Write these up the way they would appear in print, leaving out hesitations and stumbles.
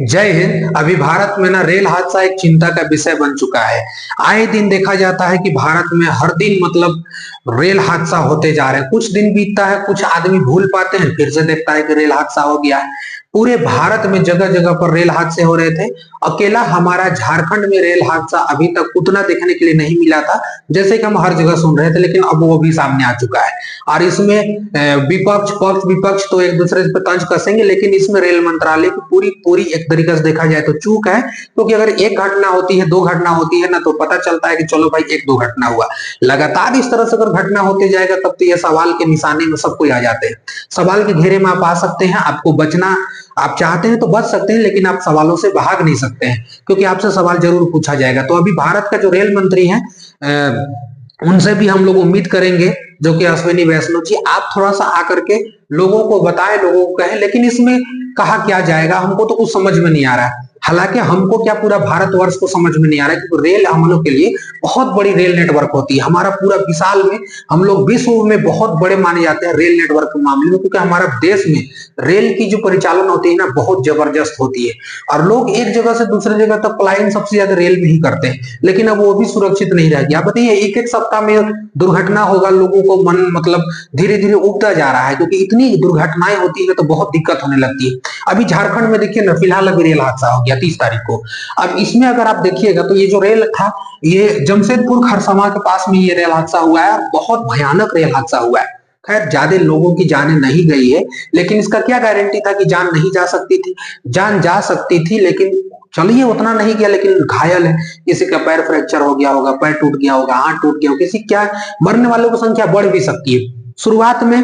जय हिंद। अभी भारत में ना रेल हादसा एक चिंता का विषय बन चुका है। आए दिन देखा जाता है कि भारत में हर दिन रेल हादसा होते जा रहे हैं। कुछ दिन बीतता है, कुछ आदमी भूल पाते हैं, फिर से देखता है कि रेल हादसा हो गया है। पूरे भारत में जगह जगह पर रेल हादसे हो रहे थे। अकेला हमारा झारखंड में रेल हादसा अभी तक उतना देखने के लिए नहीं मिला था जैसे कि हम हर जगह सुन रहे थे, लेकिन अब वो भी सामने आ चुका है। और इसमें विपक्ष पक्ष विपक्ष तो एक दूसरे पे तंज कसेंगे, लेकिन इसमें रेल मंत्रालय की पूरी पूरी एक तरीके से देखा जाए तो चूक है। क्योंकि अगर एक घटना होती है, दो घटना होती है ना, तो पता चलता है कि चलो भाई एक दो घटना हुआ। लगातार इस तरह से अगर घटना होते जाएगा तब तो ये सवाल के निशाने में सब कोई आ जाते हैं। सवाल के घेरे में आप आ सकते हैं। आपको बचना आप चाहते हैं तो बच सकते हैं, लेकिन आप सवालों से भाग नहीं सकते हैं, क्योंकि आपसे सवाल जरूर पूछा जाएगा। तो अभी भारत का जो रेल मंत्री है, उनसे भी हम लोग उम्मीद करेंगे, जो कि अश्विनी वैष्णव जी, आप थोड़ा सा आकर के लोगों को बताएं, लोगों को कहें। लेकिन इसमें कहा क्या जाएगा, हमको तो कुछ समझ में नहीं आ रहा है। हालांकि हमको क्या, पूरा भारतवर्ष को समझ में नहीं आ रहा है, क्योंकि रेल हम लोग के लिए बहुत बड़ी रेल नेटवर्क होती है। हमारा पूरा विशाल में हम लोग विश्व में बहुत बड़े माने जाते हैं रेल नेटवर्क के मामले में, क्योंकि हमारा देश में रेल की जो परिचालन होती है ना, बहुत जबरदस्त होती है। और लोग एक जगह से दूसरी जगह तक पलायन सबसे ज्यादा रेल में ही करते हैं, लेकिन अब वो भी सुरक्षित नहीं रह गया। बताइए, एक एक सप्ताह में दुर्घटना होगा, लोगों को मन धीरे धीरे उगता जा रहा है, क्योंकि इतनी दुर्घटनाएं होती है तो बहुत दिक्कत होने लगती है। अभी झारखंड में देखिए ना, फिलहाल अभी रेल हादसा हो गया 30 तारीख को। अब इसमें अगर आप देखिएगा तो ये जो रेल था, ये जमशेदपुर खरसावां के पास में ये रेल हादसा हुआ है। बहुत भयानक रेल हादसा हुआ है। खैर, ज्यादा लोगों की जाने नहीं गई है, लेकिन इसका क्या गारंटी था कि जान नहीं जा सकती थी। जान जा सकती थी, लेकिन चलिए उतना नहीं गया, लेकिन घायल है। किसी का पैर फ्रैक्चर हो गया होगा, पैर टूट गया होगा, हाथ टूट गया होगा, किसी क्या मरने वालों की संख्या बढ़ भी सकती है। शुरुआत में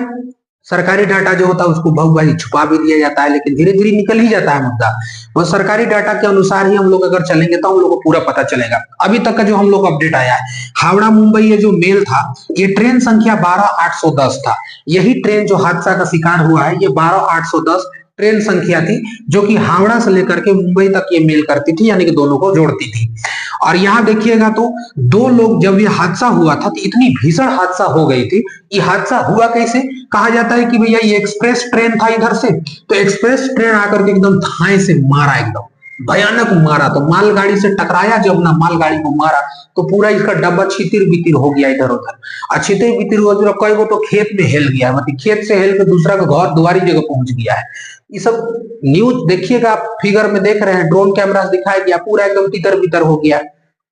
सरकारी डाटा जो होता है उसको बहुबारी छुपा भी दिया जाता है, लेकिन धीरे धीरे निकल ही जाता है मुद्दा। वो सरकारी डाटा के अनुसार ही हम लोग अगर चलेंगे तो हम लोग को पूरा पता चलेगा। अभी तक का जो हम लोग अपडेट आया है, हावड़ा मुंबई ये जो मेल था, ये ट्रेन संख्या 12810 था। यही ट्रेन जो हादसा का शिकार हुआ है, ये 12810 ट्रेन संख्या थी, जो कि हावड़ा से लेकर के मुंबई तक ये मेल करती थी, यानी कि दोनों को जोड़ती थी। और यहाँ देखिएगा तो दो लोग, जब ये हादसा हुआ था तो इतनी भीषण हादसा हो गई थी। ये हादसा हुआ कैसे? कहा जाता है कि भैया ये एक्सप्रेस ट्रेन था इधर से, तो एक्सप्रेस ट्रेन आकर के एकदम थाए से मारा, एकदम भयानक मारा। तो मालगाड़ी से टकराया, जब ना मालगाड़ी को मारा तो पूरा इसका डब्बा छितिर बितिर हो गया इधर उधर। और छितिर बितिर हुआ, कई वो तो खेत में हेल गया, मतलब खेत से हेल के दूसरा का घर दुआरी जगह पहुंच गया है। ये सब न्यूज देखिएगा आप, फिगर में देख रहे हैं, ड्रोन कैमरा से दिखाया गया, पूरा एकदम तितर बितर हो गया।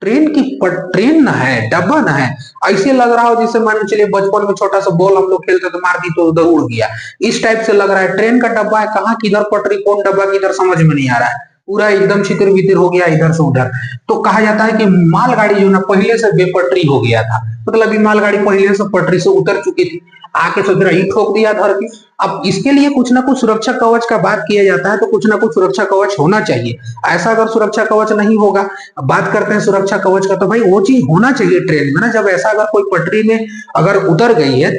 ट्रेन ना है, डब्बा ना है। ऐसे लग रहा हो जैसे मान के चलिए बचपन में छोटा सा बॉल हम लोग खेलते थे, मार दी तो उधर उड़ गया। इस टाइप से लग रहा है। ट्रेन का डब्बा है, कहाँ किधर पटरी, कौन डब्बा किधर, समझ में नहीं आ रहा है। पूरा एकदम छितिर बितिर हो गया इधर से उधर। तो कहा जाता है कि मालगाड़ी जो ना पहले से बेपटरी हो गया था, मतलब ये मालगाड़ी पहले से पटरी से उतर चुकी थी, आके सोच रहा ही ठोक दिया धर के। अब इसके लिए कुछ ना कुछ सुरक्षा कवच का बात किया जाता है, तो कुछ ना कुछ सुरक्षा कवच होना चाहिए। ऐसा अगर सुरक्षा कवच नहीं होगा, बात करते हैं सुरक्षा कवच का, तो भाई वो चीज होना चाहिए ट्रेन में ना। जब ऐसा अगर कोई पटरी में अगर उतर गई है,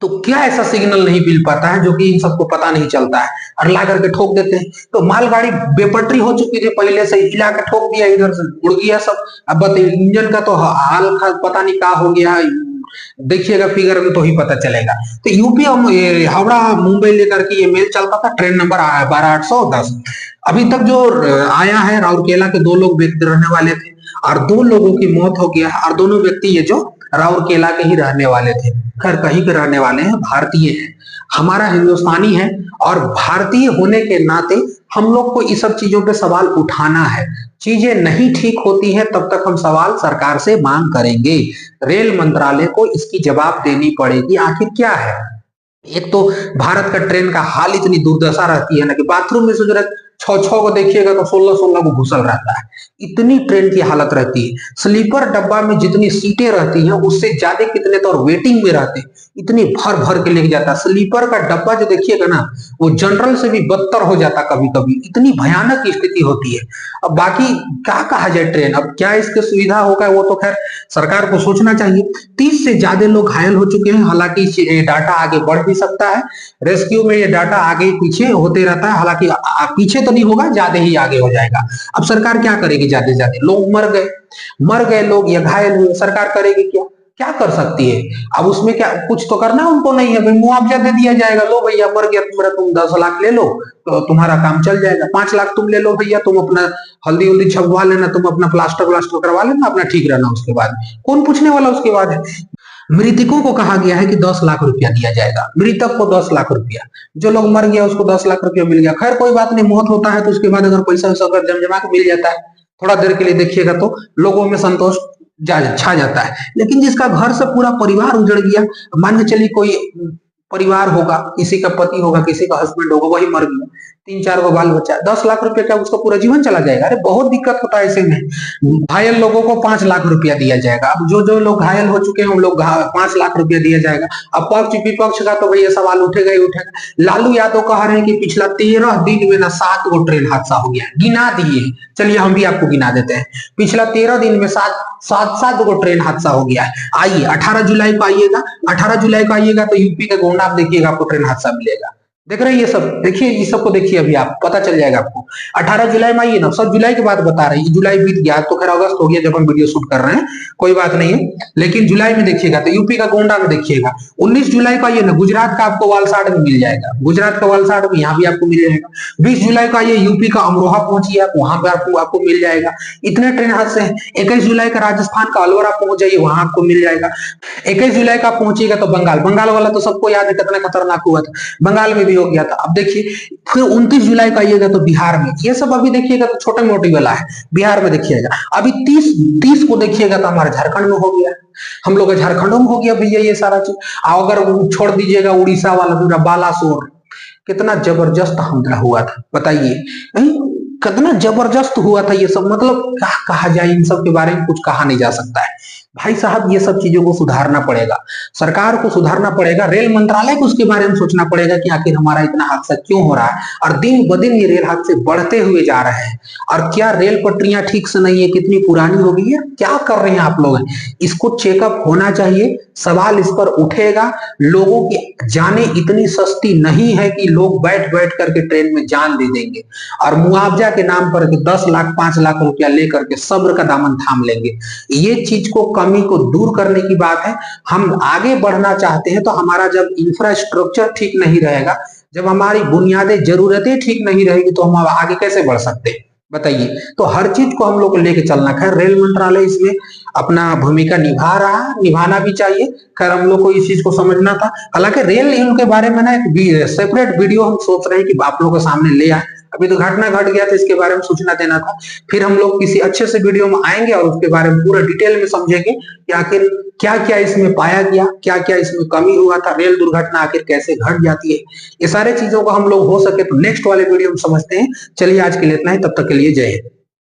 तो क्या ऐसा सिग्नल नहीं मिल पाता है जो कि इन सबको पता नहीं चलता है, और ला करके ठोक देते हैं। तो मालगाड़ी बेपटरी हो चुकी थी पहले से, हिला के ठोक दिया, इधर से उड़ गया सब। अब बताइए, इंजन का तो हाल पता नहीं क्या हो गया, देखिएगा फिगर में तो ही पता चलेगा। तो यूपी और हावड़ा मुंबई लेकर के ये मेल चलता था, ट्रेन नंबर 12810। अभी तक जो आया है, राउरकेला के दो लोग व्यक्ति रहने वाले थे, और दो लोगों की मौत हो गया, और दोनों व्यक्ति ये जो राउरकेला के ही रहने वाले थे। खैर, कहीं के रहने वाले हैं, भारतीय हैं, हमारा हिंदुस्तानी है। और भारतीय होने के नाते हम लोग को इस सब चीजों पे सवाल उठाना है। चीजें नहीं ठीक होती है तब तक हम सवाल सरकार से मांग करेंगे। रेल मंत्रालय को इसकी जवाब देनी पड़ेगी, आखिर क्या है। एक तो भारत का ट्रेन का हाल इतनी दुर्दशा रहती है ना, कि बाथरूम में सोच रहे छह छह को देखिएगा तो 16-16 को घुसल रहता है। इतनी ट्रेन की हालत रहती है। स्लीपर डब्बा में जितनी सीटें रहती हैं, उससे ज्यादा कितने तो और वेटिंग में रहते हैं, इतनी भर भर के लेके जाता है। स्लीपर का डब्बा जो देखिएगा ना, वो जनरल से भी बदतर हो जाता कभी कभी, इतनी भयानक स्थिति होती है। अब बाकी क्या कहा जाए, ट्रेन अब क्या इसकी सुविधा होगा, वो तो खैर सरकार को सोचना चाहिए। 30 से ज्यादा लोग घायल हो चुके हैं, हालांकि डाटा आगे बढ़ भी सकता है। रेस्क्यू में ये डाटा आगे पीछे होते रहता है, हालांकि पीछे तो नहीं होगा, ज्यादा ही आगे हो जाएगा। अब सरकार क्या करेगी? ज्यादा से ज्यादा लोग मर गए लोग या घायल हुए, सरकार करेगी क्या? क्या कर सकती है? अब उसमें क्या कुछ तो करना उनको नहीं है भाई, मुआवजा दे दिया जाएगा, लो भैया मर गया तुम्हारा, तुम 10 लाख ले लो तो तुम्हारा काम चल जाएगा। 5 लाख तुम ले लो भैया, तुम अपना हल्दी उल्दी छपवा लेना, तुम अपना प्लास्टर व्लास्टर करवा लेना, अपना ठीक रहना, उसके बाद कौन पूछने वाला उसके बाद है। मृतकों को कहा गया है कि 10 लाख रुपया दिया जाएगा, मृतक को 10 लाख रुपया, जो लोग मर गया उसको 10 लाख रुपया मिल गया। खैर कोई बात नहीं, मौत होता है तो उसके बाद अगर पैसा वैसा अगर जमजमा के मिल जाता है, थोड़ा देर के लिए देखिएगा तो लोगों में संतोष छा जाता है। लेकिन जिसका घर से पूरा परिवार उजड़ गया, मान के चलिए कोई परिवार होगा, किसी का पति होगा, किसी का हस्बैंड होगा, वही मर गया, 3-4 गो बाल बच्चा, 10 लाख रुपया क्या उसका पूरा जीवन चला जाएगा? अरे बहुत दिक्कत होता है ऐसे में। घायल लोगों को 5 लाख रुपया दिया जाएगा। अब जो जो लोग घायल हो चुके हैं उन लोग 5 लाख रुपया दिया जाएगा। अब पक्ष विपक्ष का तो भैया सवाल उठेगा ही उठेगा। लालू यादव कह रहे हैं कि पिछला 13 दिन में ना 7 गो ट्रेन हादसा हो गया, गिना दिए। चलिए हम भी आपको गिना देते हैं, पिछला 13 दिन में 7 गो ट्रेन हादसा हो गया है। आइए 18 जुलाई को आइएगा, 18 जुलाई को आइएगा तो यूपी के गोंडा आप देखिएगा, आपको ट्रेन हादसा मिलेगा। देख रहे हैं ये सब, देखिए ये सब को देखिए, अभी आप पता चल जाएगा आपको। 18 जुलाई में आइए ना, सब जुलाई की बात बता रहे हैं, जुलाई बीत गया तो खैर अगस्त हो गया जब हम वीडियो शूट कर रहे हैं, कोई बात नहीं है। लेकिन जुलाई में देखिएगा तो यूपी का गोंडा में देखिएगा। 19 जुलाई को आइए ना, गुजरात का आपको वालसाड में मिल जाएगा, गुजरात का वालसाड में यहाँ भी आपको मिल जाएगा। 20 जुलाई को आइए यूपी का अमरोहा पहुंचिए आप, वहां पर आपको मिल जाएगा। इतने ट्रेन हादसे हैं। 21 जुलाई का राजस्थान का अलवर आप पहुंच जाइए, वहां आपको मिल जाएगा। 21 जुलाई का पहुंचिएगा तो बंगाल, बंगाल वाला तो सबको याद है कितना खतरनाक हुआ था, बंगाल में भी हो गया था। अब देखिए फिर 29 जुलाई को आइएगा तो बिहार में, ये सब अभी देखिएगा तो छोटे मोटी वाला है, बिहार में देखिएगा। अभी 30 को देखिएगा तो हमारे झारखंड में हो गया, हम लोग झारखंडों में हो गया भैया ये सारा चीज। अगर छोड़ दीजिएगा उड़ीसा वाला पूरा बालासोर, कितना जबरदस्त हमला हुआ था बताइए, कितना जबरदस्त हुआ था ये सब। मतलब क्या कहा जाए, इन सब के बारे में कुछ कहा नहीं जा सकता है भाई साहब। ये सब चीजों को सुधारना पड़ेगा, सरकार को सुधारना पड़ेगा, रेल मंत्रालय को उसके बारे में सोचना पड़ेगा कि आखिर हमारा इतना हादसा क्यों हो रहा है। और दिन ब दिन ये रेल हादसे बढ़ते हुए जा रहे हैं। और क्या रेल पटरियां ठीक से नहीं है, कितनी पुरानी हो गई है, क्या कर रहे हैं आप लोग? इसको चेकअप होना चाहिए, सवाल इस पर उठेगा। लोगों की जाने इतनी सस्ती नहीं है कि लोग बैठ बैठ करके ट्रेन में जान दे देंगे और मुआवजा के नाम पर 10 लाख 5 लाख रुपया लेकर के सब्र का दामन थाम लेंगे। ये चीज को, कमी को दूर करने की बात है। हम आगे बढ़ना चाहते हैं तो हमारा जब इंफ्रास्ट्रक्चर ठीक नहीं रहेगा, जब हमारी बुनियादी जरूरतें ठीक नहीं रहेगी तो हम आगे कैसे बढ़ सकते हैं बताइए। तो हर चीज को हम लोग को लेके चलना। खैर रेल मंत्रालय इसमें अपना भूमिका निभा रहा है, निभाना भी चाहिए। खैर हम लोग को इस चीज को समझना था। हालांकि रेल इनके बारे में ना एक सेपरेट वीडियो हम सोच रहे हैं कि आप लोगों के सामने ले आए। अभी तो घटना घट गया था, इसके बारे में सूचना देना था। फिर हम लोग किसी अच्छे से वीडियो में आएंगे और उसके बारे में पूरा डिटेल में समझेंगे कि आखिर क्या क्या इसमें पाया गया, क्या क्या इसमें कमी हुआ था, रेल दुर्घटना आखिर कैसे घट जाती है। ये सारे चीजों को हम लोग हो सके तो नेक्स्ट वाले वीडियो में समझते हैं। चलिए आज के लिए इतना ही, तब तक के लिए जय हिंद।